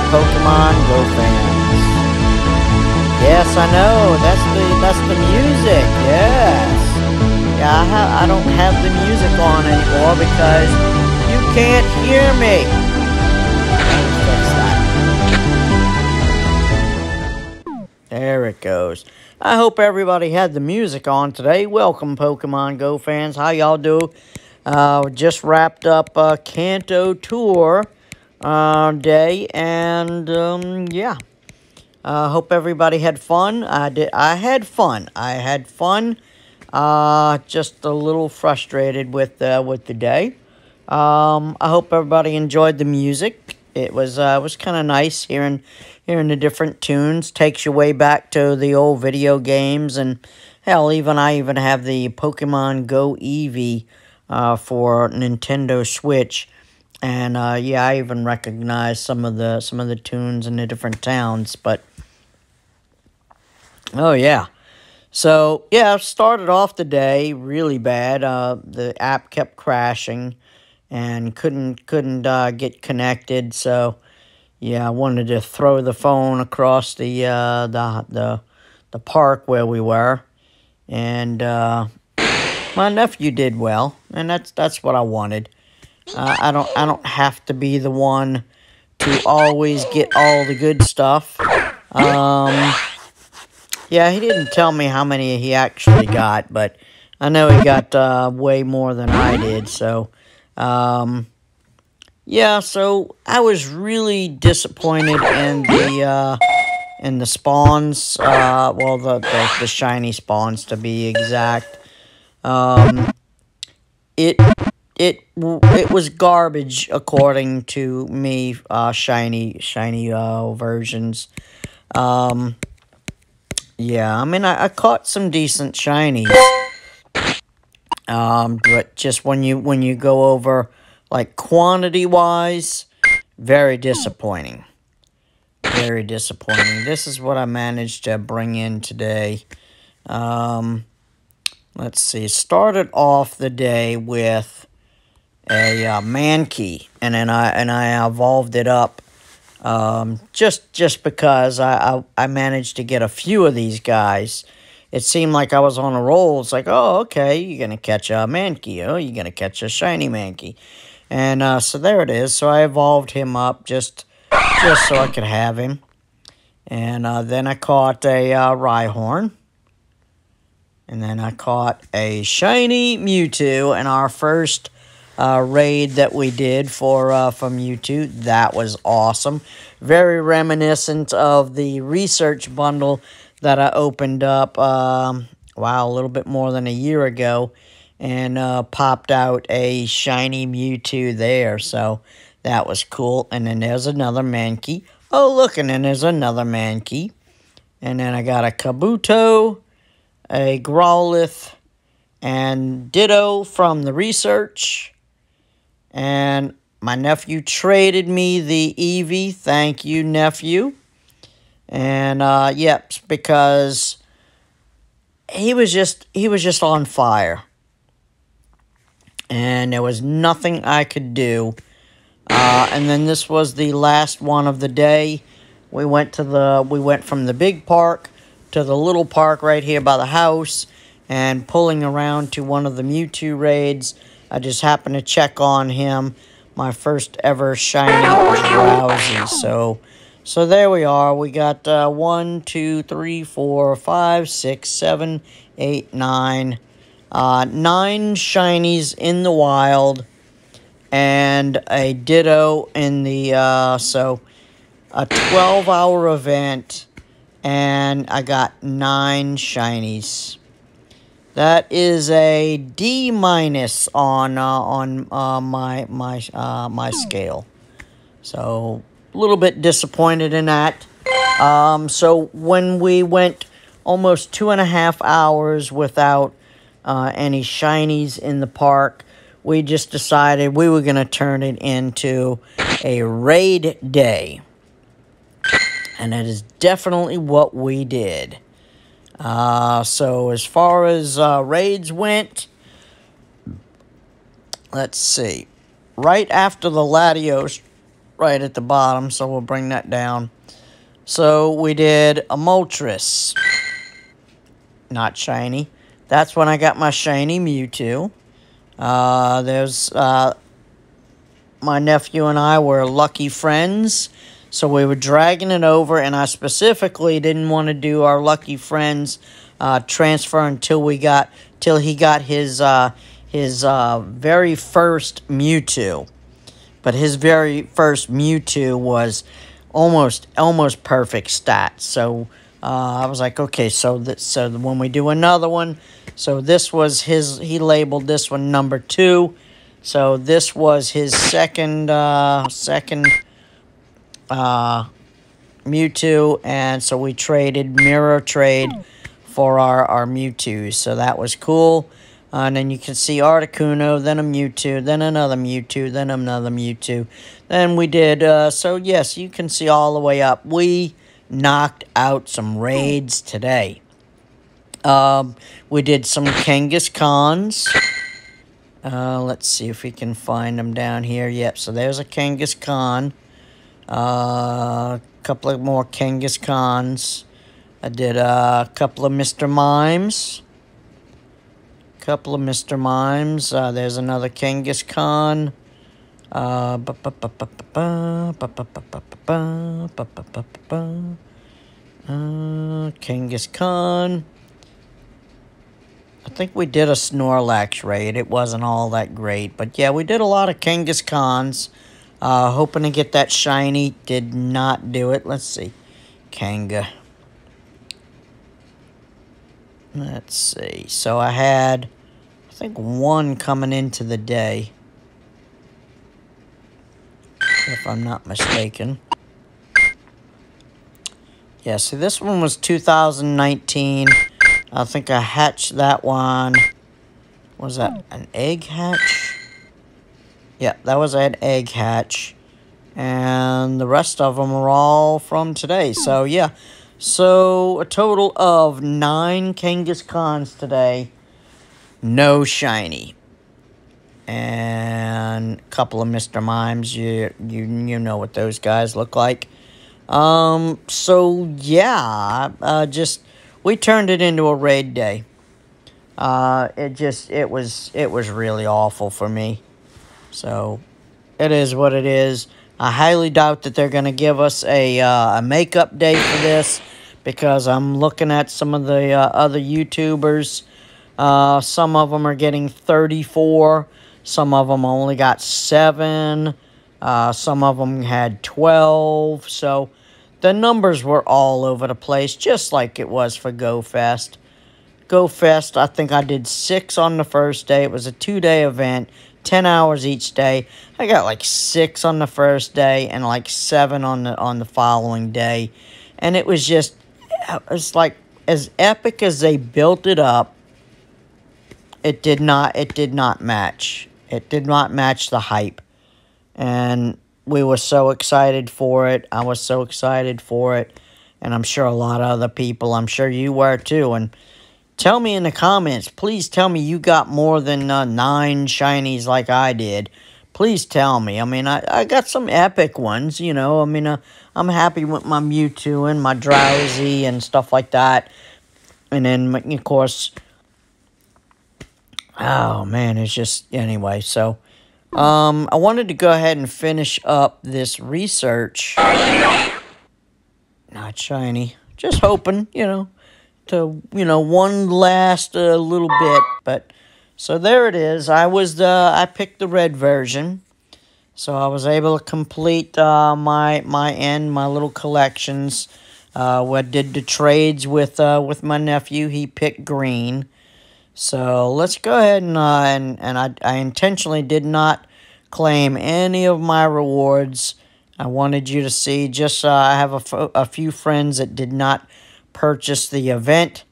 Pokemon Go fans. Yes, I know. That's the music. Yes. Yeah, I don't have the music on anymore because you can't hear me. Let's fix that. There it goes. I hope everybody had the music on today. Welcome, Pokemon Go fans. How y'all do? Just wrapped up Kanto Tour day, and yeah. Hope everybody had fun. I had fun. Just a little frustrated with the day. I hope everybody enjoyed the music. It was kind of nice hearing the different tunes. Takes you way back to the old video games, and hell, I even have the Pokemon Go Eevee for Nintendo Switch, and yeah, I even recognize some of the tunes in the different towns. But oh yeah. So, yeah, I started off the day really bad. The app kept crashing and couldn't get connected. So, yeah, I wanted to throw the phone across the park where we were. And my nephew did well, and that's what I wanted. I don't have to be the one to always get all the good stuff. Yeah, he didn't tell me how many he actually got, but I know he got way more than I did. So, yeah, so I was really disappointed in the spawns. Well, the shiny spawns to be exact. It was garbage according to me. Shiny versions. Yeah, I mean, I caught some decent shinies, but just when you go over, like, quantity-wise, very disappointing. Very disappointing. This is what I managed to bring in today. Let's see. Started off the day with a Mankey, and then I evolved it up. Just because I managed to get a few of these guys. It seemed like I was on a roll. It's like, oh, okay, you're going to catch a Mankey. Oh, you're going to catch a shiny Mankey. And so there it is. So I evolved him up just so I could have him. And then I caught a Rhyhorn. And then I caught a shiny Mewtwo in our first raid that we did for Mewtwo. That was awesome. Very reminiscent of the research bundle that I opened up, wow, a little bit more than a year ago, and popped out a shiny Mewtwo there. So that was cool. And then there's another Mankey. Oh, look, and then there's another Mankey. And then I got a Kabuto, a Growlithe, and Ditto from the research. And my nephew traded me the Eevee. Thank you, nephew. And yep, because he was just on fire. And there was nothing I could do. And then this was the last one of the day. We went from the big park to the little park right here by the house, and pulling around to one of the Mewtwo raids. I just happened to check on him, my first ever shiny Drowsy. So there we are. We got 1, 2, 3, 4, 5, 6, 7, 8, 9. 9 shinies in the wild, and a Ditto in the, so a 12-hour event, and I got 9 shinies. That is a D- on my scale. So a little bit disappointed in that. So when we went almost 2.5 hours without any shinies in the park, we just decided we were going to turn it into a raid day. And that is definitely what we did. So as far as raids went, let's see. Right after the Latios right at the bottom, so we'll bring that down. So we did a Moltres. Not shiny. That's when I got my shiny Mewtwo. There's my nephew and I were lucky friends, so we were dragging it over, and I specifically didn't want to do our lucky friends transfer until he got his very first Mewtwo. But his very first Mewtwo was almost perfect stats. So I was like, okay, so when we do another one, so this was his. He labeled this one number 2. So this was his second Mewtwo, and so we traded mirror trade for our Mewtwo. So that was cool. And then you can see Articuno, then a Mewtwo, then another Mewtwo, then another Mewtwo. Then we did, so yes, you can see all the way up. We knocked out some raids today. We did some Kangaskhan's. Let's see if we can find them down here. Yep, so there's a Kangaskhan. A couple of more Kangaskhan's. I did a couple of Mr. Mimes. There's another Kangaskhan. Kangaskhan. I think we did a Snorlax raid. It wasn't all that great. But yeah, we did a lot of Kangaskhan's. Hoping to get that shiny. Did not do it. Let's see. Kanga. Let's see. So I had, I think, 1 coming into the day, if I'm not mistaken. Yeah, see, this one was 2019. I think I hatched that one. Was that an egg hatch? Yeah, that was an egg hatch. And the rest of them are all from today. So, yeah. So, a total of 9 Kangaskhan's today. No shiny. And a couple of Mr. Mimes. You know what those guys look like. So, yeah. We turned it into a raid day. It was really awful for me. So, it is what it is. I highly doubt that they're going to give us a makeup day for this, because I'm looking at some of the other YouTubers. Some of them are getting 34. Some of them only got 7. Some of them had 12. So the numbers were all over the place, just like it was for GoFest. GoFest, I think I did 6 on the first day. It was a 2-day event. 10 hours each day. I got like 6 on the first day and like 7 on the following day. And it was like as epic as they built it up, it did not match. It did not match the hype. And we were so excited for it. I was so excited for it. And I'm sure a lot of other people, I'm sure you were too. And tell me in the comments, please tell me you got more than 9 shinies like I did. Please tell me. I mean, I got some epic ones, you know. I mean, I'm happy with my Mewtwo and my Drowsy and stuff like that. And then, of course, oh, man, it's just, anyway. So, I wanted to go ahead and finish up this research. Not shiny. Just hoping, you know, to, you know, one last little bit. But so there it is. I picked the red version, so I was able to complete my little collections. I did the trades with my nephew. He picked green. So let's go ahead and I intentionally did not claim any of my rewards. I wanted you to see. Just I have a few friends that did not purchase the event,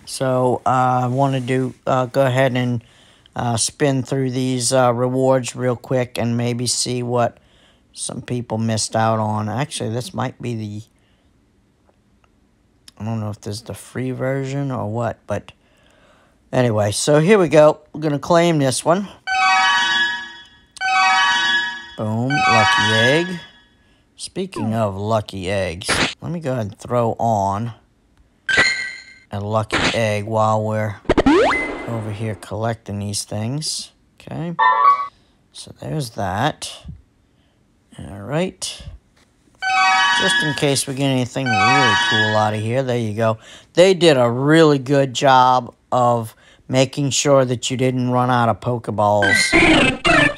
so I wanted to go ahead and spin through these rewards real quick and maybe see what some people missed out on. Actually, this might be the, I don't know if this is the free version or what, but anyway, so here we go. We're going to claim this one. Boom, lucky egg. Speaking of lucky eggs, let me go ahead and throw on a lucky egg while we're over here collecting these things. Okay, so there's that. All right. Just in case we get anything really cool out of here. There you go. They did a really good job of making sure that you didn't run out of Pokeballs.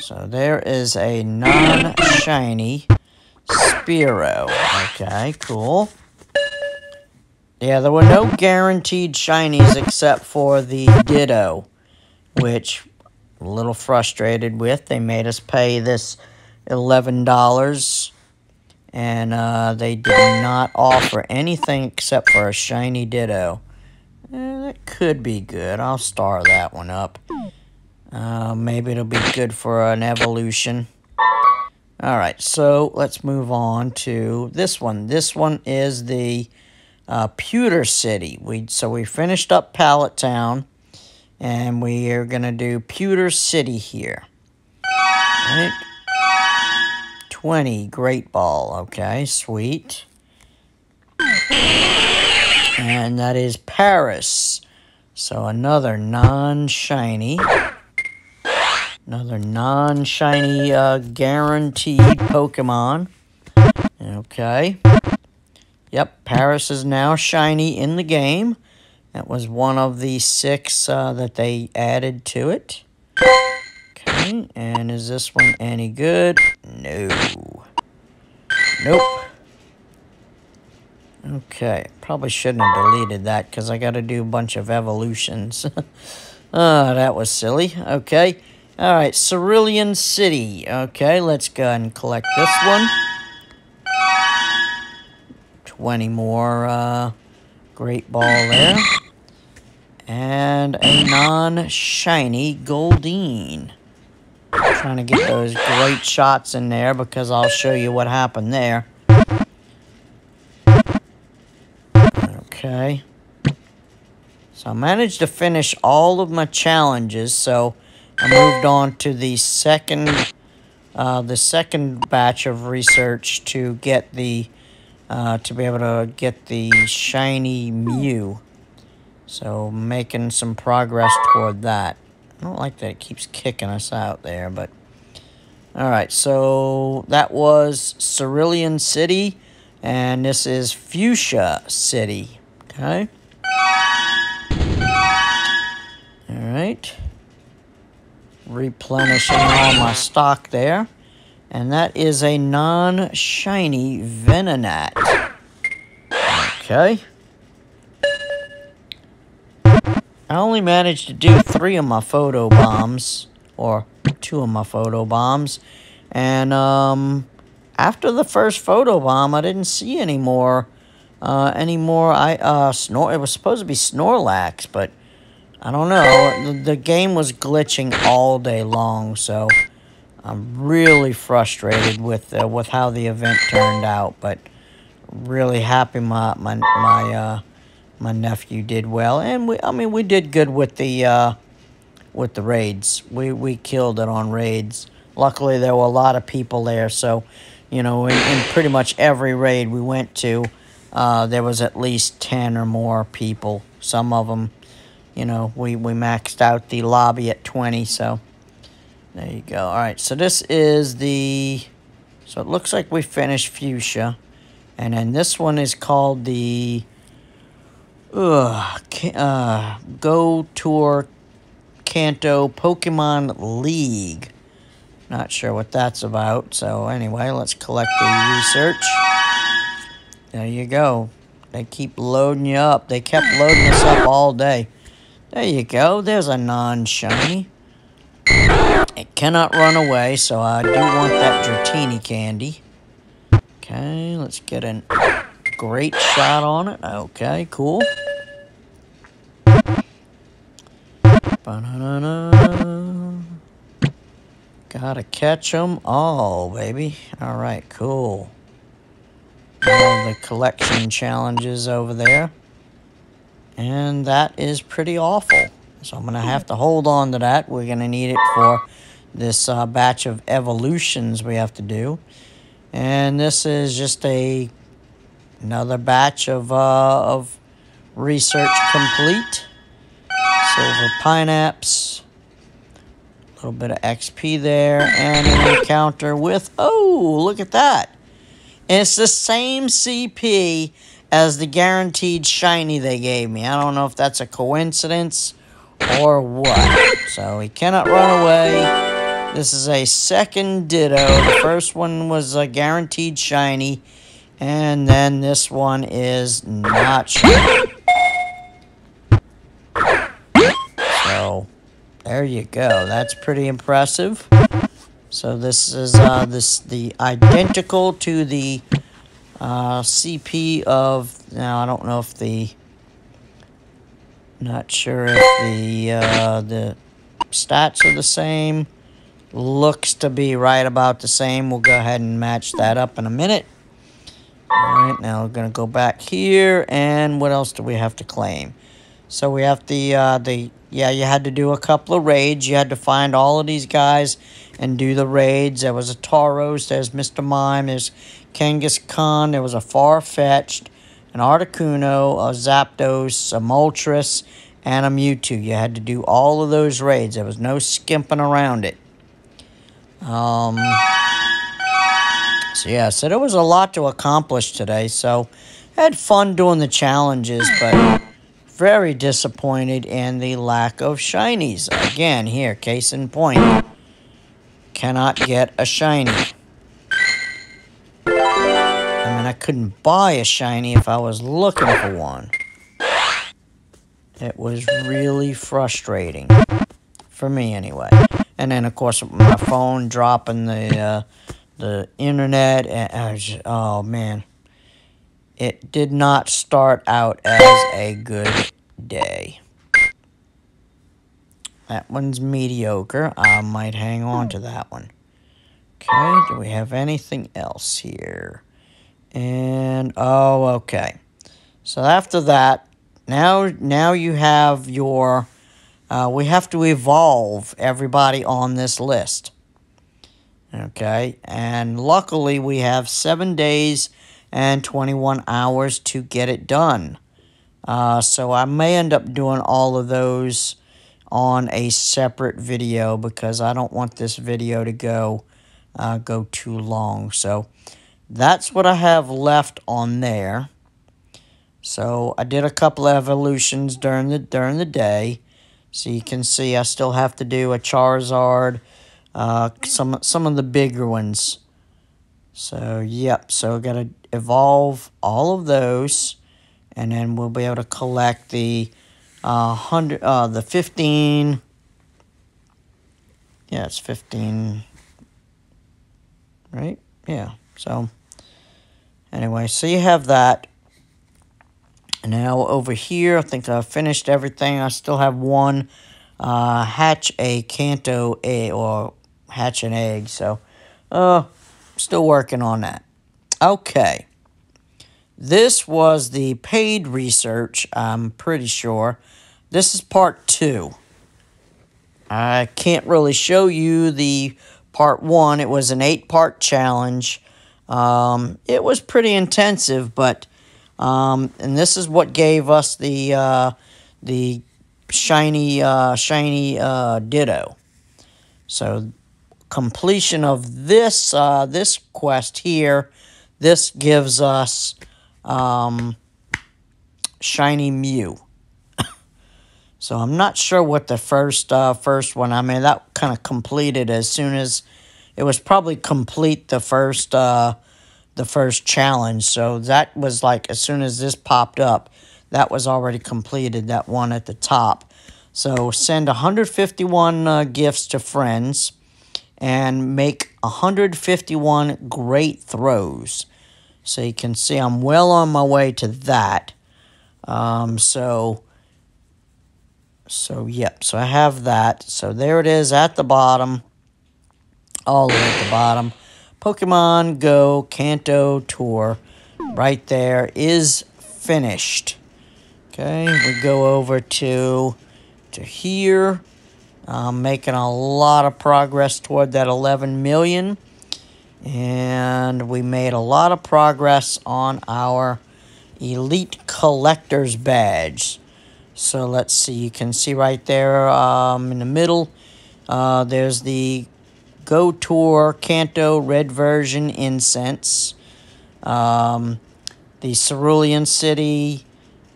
So there is a non-shiny Spearow. Okay, cool. Yeah, there were no guaranteed shinies except for the Ditto, which I'm a little frustrated with. They made us pay this $11, and they did not offer anything except for a shiny Ditto. That could be good. I'll star that one up. Maybe it'll be good for an evolution. Alright, so let's move on to this one. This one is the Pewter City. So we finished up Pallet Town, and we are going to do Pewter City here. Right? 20 Great Ball. Okay, sweet. And that is Paris. So another non-shiny. Another non-shiny guaranteed Pokemon. Okay. Yep, Paris is now shiny in the game. That was one of the 6 that they added to it. Okay, and is this one any good? No. Nope. Okay, probably shouldn't have deleted that because I got to do a bunch of evolutions. That was silly. Okay. Alright, Cerulean City. Okay, let's go ahead and collect this one. 20 more Great Ball there. And a non-shiny Goldeen. Trying to get those great shots in there because I'll show you what happened there. Okay. So I managed to finish all of my challenges, so I moved on to the second batch of research to get the to be able to get the shiny Mew. So making some progress toward that. I don't like that it keeps kicking us out there, but all right. So that was Cerulean City, and this is Fuchsia City. Okay. All right. Replenishing all my stock there. And that is a non-shiny Venonat. Okay. I only managed to do 3 of my photo bombs. Or 2 of my photo bombs. And after the first photo bomb, I didn't see any more. It was supposed to be Snorlax, but I don't know. The game was glitching all day long, so I'm really frustrated with how the event turned out. But really happy my nephew did well, and we did good with the raids. We killed it on raids. Luckily, there were a lot of people there, so you know, in pretty much every raid we went to, there was at least 10 or more people. Some of them, you know, we maxed out the lobby at 20, so there you go. All right, so this is so it looks like we finished Fuchsia, and then this one is called the Go Tour Kanto Pokemon League. Not sure what that's about, so anyway, let's collect the research. There you go. They keep loading you up. They kept loading us up all day. There you go. There's a non-shiny. It cannot run away, so I do want that Dratini candy. Okay, let's get a great shot on it. Okay, cool. Ba-na-na-na. Gotta catch them all, baby. All right, cool. All the collection challenges over there. And that is pretty awful. So I'm going to have to hold on to that. We're going to need it for this batch of evolutions we have to do. And this is just another batch of research complete. Silver pineapps. A little bit of XP there. And an encounter with... Oh, look at that. And it's the same CP as the guaranteed shiny they gave me. I don't know if that's a coincidence or what. So he cannot run away. This is a second ditto. The first one was a guaranteed shiny. And then this one is not shiny. So, there you go. That's pretty impressive. So this is the identical to the CP of... Now, I don't know if the... Not sure if the stats are the same. Looks to be right about the same. We'll go ahead and match that up in a minute. Alright, now we're going to go back here. And what else do we have to claim? So we have yeah, you had to do a couple of raids. You had to find all of these guys and do the raids. There was a Tauros, there's Mr. Mime, there's Kangaskhan, there was a Farfetch'd, an Articuno, a Zapdos, a Moltres, and a Mewtwo. You had to do all of those raids. There was no skimping around it. So yeah, so there was a lot to accomplish today. So I had fun doing the challenges, but very disappointed in the lack of shinies. Again, here, case in point. Cannot get a shiny. I mean, I couldn't buy a shiny if I was looking for one. It was really frustrating. For me, anyway. And then, of course, my phone dropping the internet. And oh, man. It did not start out as a good day. That one's mediocre. I might hang on to that one. Okay, do we have anything else here? And, oh, okay. So after that, now you have your... we have to evolve everybody on this list. Okay, and luckily we have 7 days and 21 hours to get it done. So I may end up doing all of those on a separate video because I don't want this video to go too long. So that's what I have left on there. So I did a couple of evolutions during the day. So you can see I still have to do a Charizard, some of the bigger ones. So, yep, so got to evolve all of those, and then we'll be able to collect the 15. Yeah, it's 15, right? Yeah. So, anyway, so you have that. And now over here, I think I finished everything. I still have one hatch a Kanto egg or hatch an egg. So, still working on that. Okay. This was the paid research, I'm pretty sure. This is part 2. I can't really show you the part 1. It was an 8-part challenge. It was pretty intensive, but and this is what gave us the shiny Ditto. So completion of this this quest here, this gives us shiny Mew. So I'm not sure what the first one. I mean, that kind of completed as soon as it was probably complete the first challenge. So that was like as soon as this popped up, that was already completed. That one at the top. So send 151 gifts to friends and make 151 great throws. So you can see I'm well on my way to that. So yep, so I have that. So there it is at the bottom. All the way at the bottom. Pokemon Go Kanto Tour right there is finished. Okay, we go over to here. Making a lot of progress toward that 11 million. And we made a lot of progress on our Elite Collector's Badge. So let's see, you can see right there in the middle, there's the Go Tour Kanto Red Version Incense, the Cerulean City,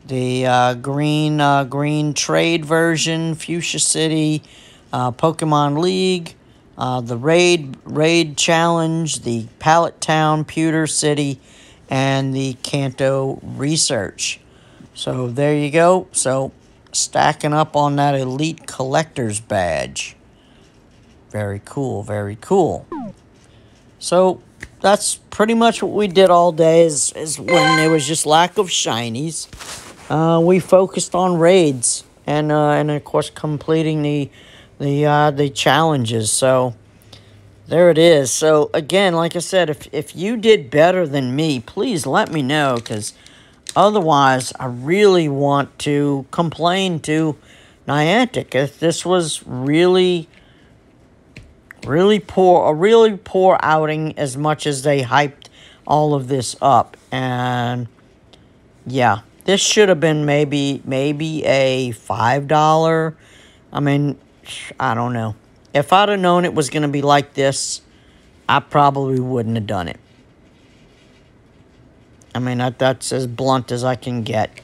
the green trade version, Fuchsia City, Pokemon League, the raid challenge, the Pallet Town, Pewter City, and the Kanto Research. So there you go. So stacking up on that Elite Collector's Badge. Very cool, very cool. So that's pretty much what we did all day is when there was just lack of shinies. We focused on raids and of course completing the challenges. So there it is. So again, like I said, if you did better than me, please let me know, because otherwise I really want to complain to Niantic if this was really poor, a really poor outing, as much as they hyped all of this up. And yeah, this should have been maybe a $5. I mean, I don't know. If I'd have known it was going to be like this, I probably wouldn't have done it. I mean, that's as blunt as I can get.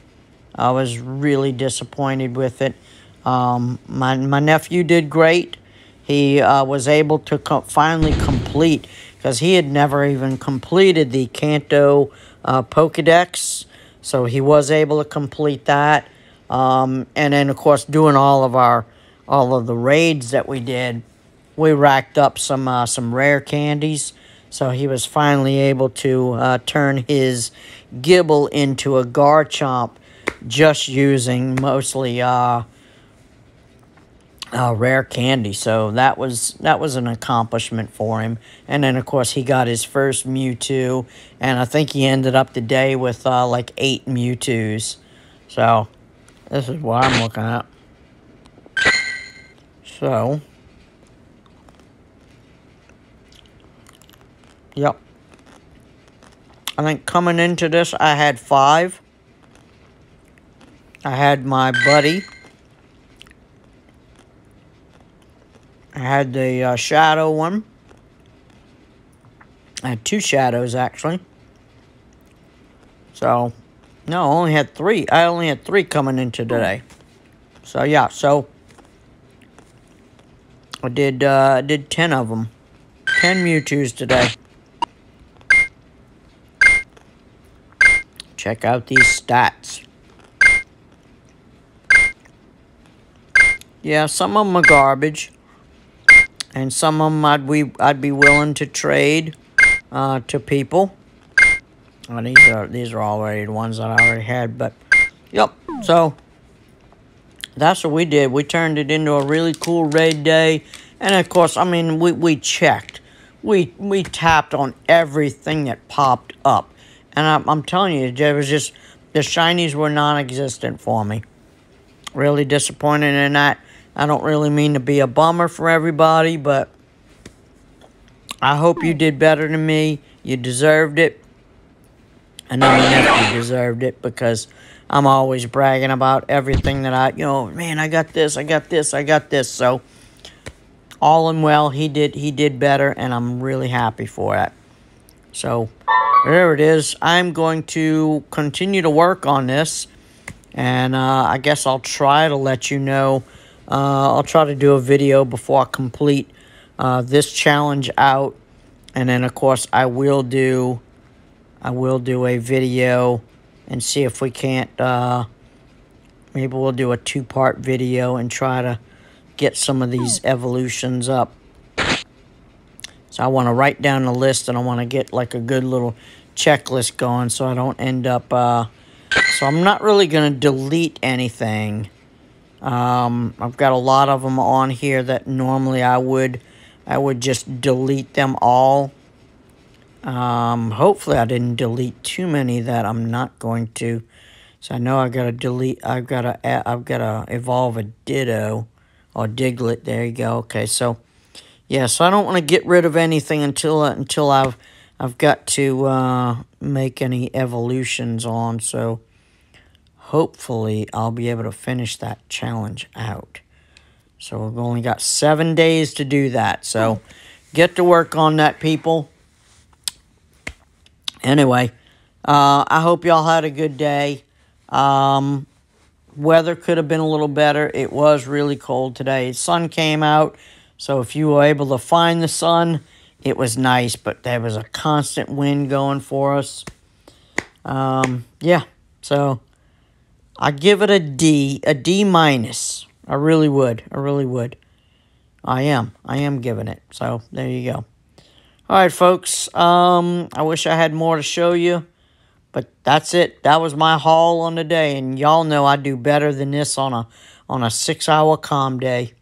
I was really disappointed with it. My nephew did great. He was able to finally complete, because he had never even completed the Kanto Pokedex. So he was able to complete that. And then, of course, doing all of the raids that we did, we racked up some rare candies. So he was finally able to turn his Gibble into a Garchomp, just using mostly rare candy. So that was an accomplishment for him. And then, of course, he got his first Mewtwo, and I think he ended up the day with like 8 Mewtwo's. So this is what I'm looking at. So yep, I think coming into this I had 5. I had my buddy. I had the shadow one. I had 2 shadows, actually. So, no, I only had 3. I only had 3 coming into today. So, yeah, so I did 10 of them. 10 Mewtwo's today. Check out these stats. Yeah, some of them are garbage. And some of them I'd be willing to trade to people. Well, these are already the ones that I already had, but yep. So that's what we did. We turned it into a really cool raid day, and of course, I mean, we checked, we tapped on everything that popped up, and I'm telling you, there was just the shinies were non-existent for me. Really disappointed in that. I don't really mean to be a bummer for everybody, but I hope you did better than me. You deserved it. I know my nephew deserved it, because I'm always bragging about everything that man, I got this, I got this, I got this. So all in well, he did better, and I'm really happy for that. So there it is. I'm going to continue to work on this, and I guess I'll try to let you know. I'll try to do a video before I complete this challenge out, and then of course I will do a video and see if we can't maybe we'll do a 2-part video and try to get some of these evolutions up. So I want to write down the list, and I want to get like a good little checklist going, so I don't end up so I'm not really going to delete anything. I've got a lot of them on here that normally I would just delete them all. Hopefully I didn't delete too many that I'm not going to. So I know I gotta delete. I've gotta evolve a Ditto. or Diglett. There you go. Okay, so yeah, so I don't want to get rid of anything until I've got to make any evolutions on. So hopefully I'll be able to finish that challenge out. So we've only got 7 days to do that. So get to work on that, people. Anyway, I hope y'all had a good day. Weather could have been a little better. It was really cold today. The sun came out, so if you were able to find the sun, it was nice, but there was a constant wind going for us. Yeah, so I give it a D minus. I really would. I am giving it. So there you go. All right, folks. I wish I had more to show you, but that's it. That was my haul on the day, and y'all know I do better than this on a 6-hour comm day.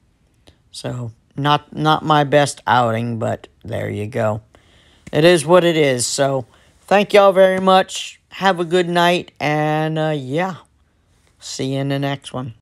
So not my best outing, but there you go. It is what it is. So thank y'all very much. Have a good night, and yeah, see you in the next one.